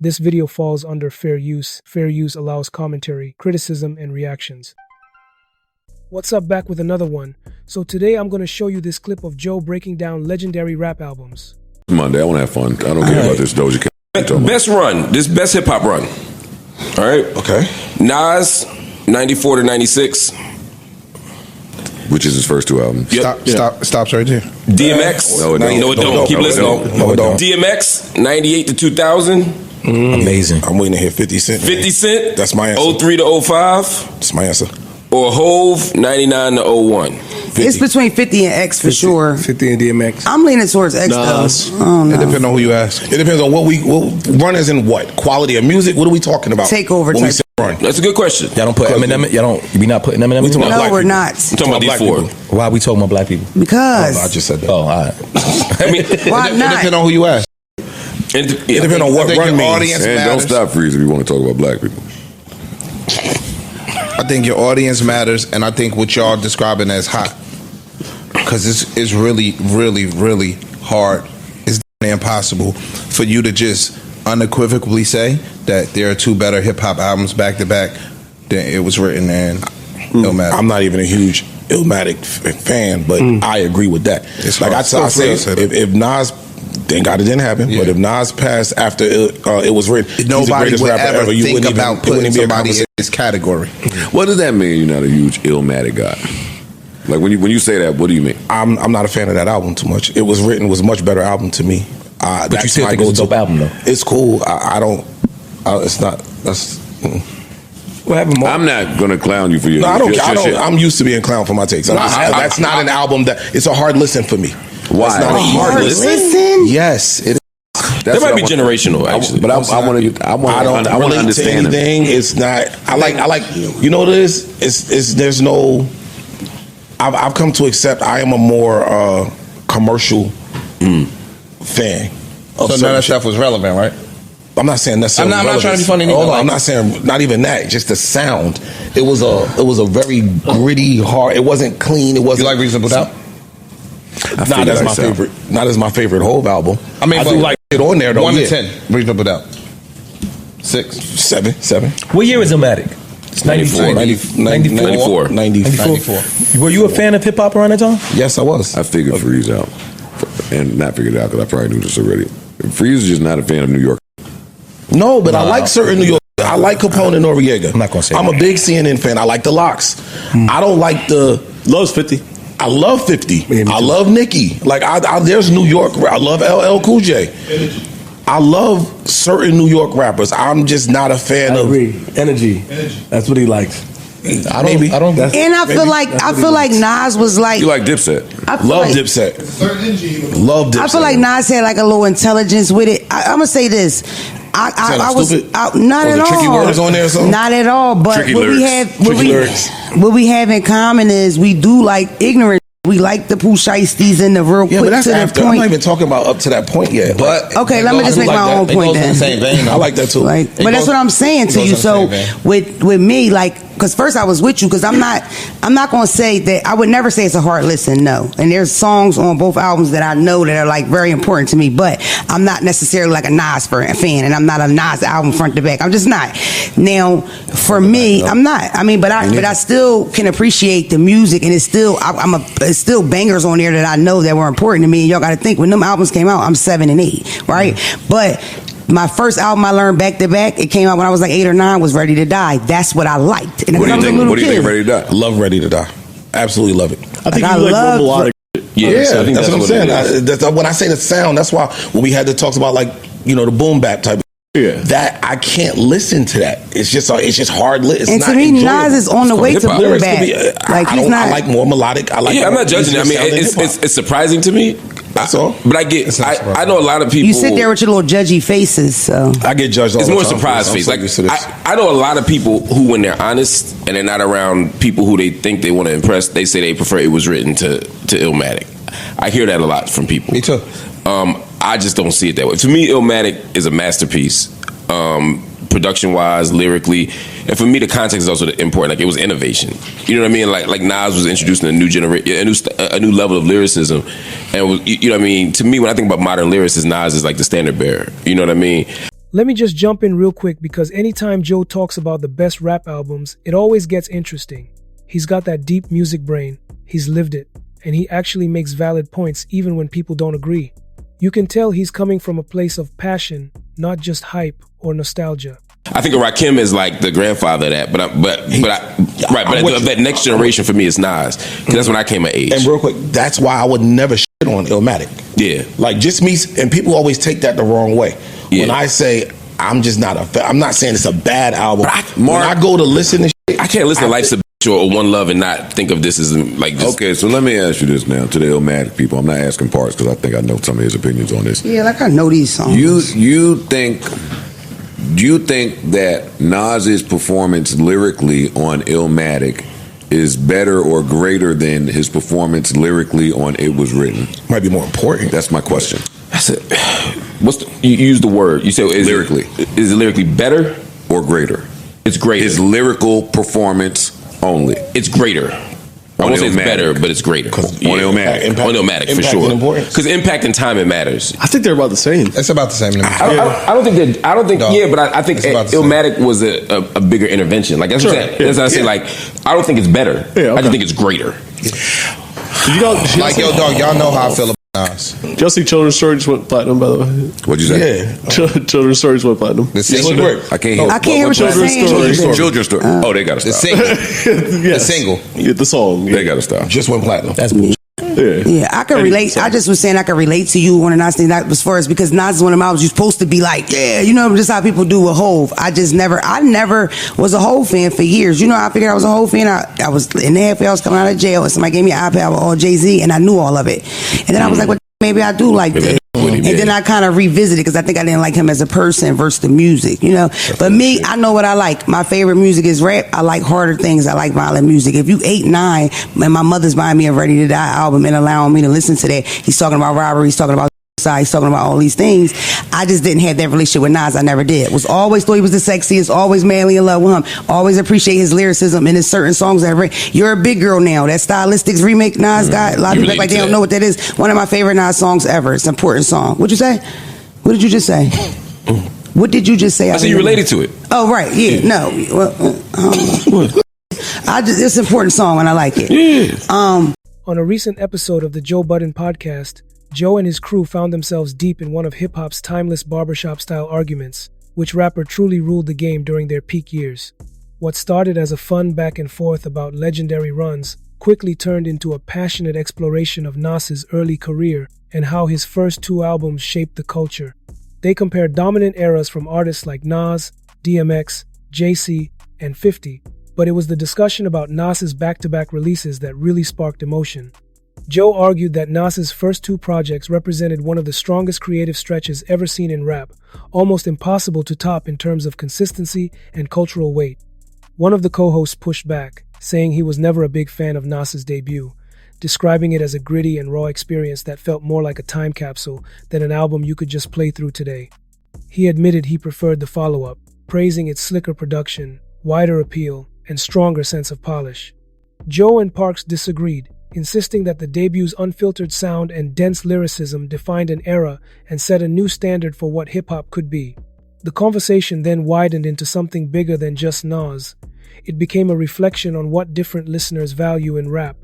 This video falls under fair use. Fair use allows commentary, criticism, and reactions. What's up, back with another one. So today I'm going to show you this clip of Joe breaking down legendary rap albums. Monday, I want to have fun. I don't care about this Doja Cat. Best run, this best hip hop run. All right? Okay. Nas, 94 to 96. Which is his first two albums. Yep. Stops right there. DMX. No, it don't. No, it don't. Keep listening. No, it don't. DMX, 98 to 2000. Amazing. I'm waiting to hear 50 Cent. 50 Cent. That's my answer. 03 to 05. That's my answer. Or Hove, 99 to 01. 50. It's between 50 and X for 50, sure. 50 and DMX. I'm leaning towards X though. Oh, no. It depends on who you ask. It depends on what run is in what? Quality of music? What are we talking about? Takeover when type. we say run. That's a good question. Y'all don't put Eminem. We not putting Eminem. No, we're not. I'm talking about these four. Why are we talking about black people? Because I just said that. Oh, all right. I mean, why It not? depends on who you ask. It depends on what run means. And Audience don't matters. stop Freeze if you want to talk about black people. I think your audience matters, and I think what y'all describing as hot, because it's really, really, really hard. It's impossible for you to just unequivocally say that there are two better hip hop albums back to back than It Was Written and Illmatic. I'm not even a huge Illmatic fan, but I agree with that. It's like I say, if Nas. Thank God it didn't happen. Yeah. But if Nas passed after it was written, nobody would ever think about putting somebody in this category. What does that mean? You're not a huge Illmatic guy. Like when you say that, what do you mean? I'm not a fan of that album too much. It Was Written was a much better album to me. But you said it was a dope album though. It's cool. I don't. It's not. That's. What happened? I'm not gonna clown you for your. No, I don't. I'm used to being clowned for my takes. That's not an album that. It's a hard listen for me. Why? It's not a hard listen. Yes, it is. That might be generational, actually. But I want to understand anything. It's not. I like. You know what it is? It's. There's no. I've come to accept. I am a more commercial fan. So none of that stuff was relevant, right? I'm not saying necessarily. I'm not trying to be funny. Hold on, I'm not saying not even that. Just the sound. It was a very gritty, hard. It wasn't clean. It wasn't. You like Reasonable Doubt? Not as my favorite. Not as my favorite Hove album. I mean, I do like it on there though. 1 to 10. Reasonable Doubt. 6, 7. What year is Illmatic? It's 94. 94. Were you a fan of hip hop around that time? Yes, I was. I figured Freeze out, and not figured it out because I probably knew this already. Freeze is just not a fan of New York. No, but I like certain New York. I like Capone and Noriega. I'm not gonna say I'm that. a big CNN fan. I like the Locks. I don't like the Love's 50. I love 50. I love Nicki. Like there's New York. I love LL Cool J. I love certain New York rappers. I'm just not a fan of Energy. That's what he likes. I don't. And I feel like Nas was like. You like Dipset? Love Dipset. Love Dipset. I feel like Nas had like a little intelligence with it. I'm gonna say this. I was not at all. Tricky words on there or something? Not at all. But what we have in common is we do like ignorance. We like the Pooh Shiesties and the real quick but that's to after. the point. I'm not even talking about up to that point yet. But okay, let me just make my own point then. I like that too. But that's what I'm saying to you. So with me, like, because first I was with you, because I'm not going to say that. I would never say it's a hard listen, no. And there's songs on both albums that I know that are like very important to me, but I'm not necessarily like a Nas fan, and I'm not a Nas album front to back. I'm just not. Now, for me, I'm not. I mean, but I still can appreciate the music, and it's still it's still bangers on there that I know that were important to me. And y'all got to think, when them albums came out, I'm 7 and 8, right? But my first album I learned back to back, it came out when I was like 8 or 9, was Ready to Die. That's what I liked. And What do you think of Ready to Die? I love Ready to Die. Absolutely love it. I think you like more melodic. Yeah, so I think that's what I'm saying. When I say the sound, that's why when we had the talks about like, you know, the boom bap type. Yeah, that I can't listen to that. It's just hard. It's and not to me, enjoyable. Nas is on the way to boom bap. Like I like more melodic. I I'm not judging it. I mean, it's surprising to me. That's all. But I know a lot of people. You sit there with your little judgy faces, so I get judged. It's more surprise face. Like I know a lot of people who, when they're honest and they're not around people who they think they want to impress, they say they prefer It Was Written to Illmatic. I hear that a lot from people. Me too. I just don't see it that way. To me, Illmatic is a masterpiece, production-wise, lyrically, and for me, the context is also important. Like, it was innovation. You know what I mean? Like Nas was introducing a new a new level of lyricism, and you know what I mean. To me, when I think about modern lyricists, Nas is like the standard bearer. You know what I mean? Let me just jump in real quick because anytime Joe talks about the best rap albums, it always gets interesting. He's got that deep music brain, he's lived it, and he actually makes valid points even when people don't agree. You can tell he's coming from a place of passion, not just hype or nostalgia. I think Rakim is like the grandfather of that, but that next generation for me is Nas, because that's when I came of age. And real quick, that's why I would never shit on Illmatic. Yeah, like just me, and people always take that the wrong way. Yeah. When I say I'm just not I'm not saying it's a bad album. When I go to listen to shit, I can't listen to Life's a Bitch or One Love and not think of this as like this. Okay, so let me ask you this now to the Illmatic people. I'm not asking Parks because I think I know some of his opinions on this. Yeah, like I know these songs. Do you think that Nas's performance lyrically on Illmatic is better or greater than his performance lyrically on It Was Written? Might be more important. That's my question. That's it. You use the word. You say is it lyrically better or greater? It's greater. His lyrical performance only. It's greater. I won't say it's better, but it's greater. On Illmatic, for sure. Because impact and time, it matters. I think they're about the same. It's about the same. I don't think. No, but I think Illmatic was a bigger intervention. Like that's what I'm saying. That's what I say. Like I don't think it's better. Yeah, okay. I just think it's greater. Like yo, dog. Y'all know how I feel about Nas. Did y'all see Children's Story just went platinum, by the way? What'd you say? Yeah, Children's Story just went platinum. The single. I can't hear. I can't hear what you're saying. Children's Story. Oh, they gotta stop. The single. Yes. The single. Yeah, the song. They gotta stop. Just went platinum. That's bullshit. Yeah, I can relate. I just was saying I can relate to you on a Nas thing. That was first because Nas is one of my albums you're supposed to be like, yeah, you know, just how people do with Hove. I never was a Hove fan for years. You know, I figured I was a Hove fan. I was in the halfway, I was coming out of jail, and somebody gave me an iPad with all Jay-Z, and I knew all of it. And then I was like, well, maybe I do like this. And then I kind of revisited because I think I didn't like him as a person versus the music, you know. But me, I know what I like. My favorite music is rap. I like harder things. I like violent music. If you 8, 9, and my mother's buying me a Ready to Die album and allowing me to listen to that, he's talking about robbery, he's talking about suicide, he's talking about all these things. I just didn't have that relationship with Nas. I never did. Was always thought he was the sexiest, always madly in love with him, always appreciate his lyricism in his certain songs. You're a Big Girl Now. That Stylistics remake Nas got. A lot of people like they don't know what that is. One of my favorite Nas songs ever. It's an important song. What'd you say? What did you just say? What did you just say? I said you related to it. Oh, right. Yeah. No. Well, it's an important song and I like it. Yeah. On a recent episode of the Joe Budden Podcast, Joe and his crew found themselves deep in one of hip-hop's timeless barbershop-style arguments, which rapper truly ruled the game during their peak years. What started as a fun back and forth about legendary runs quickly turned into a passionate exploration of Nas's early career and how his first 2 albums shaped the culture. They compared dominant eras from artists like Nas, DMX, JC, and 50, but it was the discussion about Nas's back-to-back releases that really sparked emotion. Joe argued that Nas's first 2 projects represented one of the strongest creative stretches ever seen in rap, almost impossible to top in terms of consistency and cultural weight. One of the co-hosts pushed back, saying he was never a big fan of Nas's debut, describing it as a gritty and raw experience that felt more like a time capsule than an album you could just play through today. He admitted he preferred the follow-up, praising its slicker production, wider appeal, and stronger sense of polish. Joe and Parks disagreed, insisting that the debut's unfiltered sound and dense lyricism defined an era and set a new standard for what hip-hop could be. The conversation then widened into something bigger than just Nas. It became a reflection on what different listeners value in rap,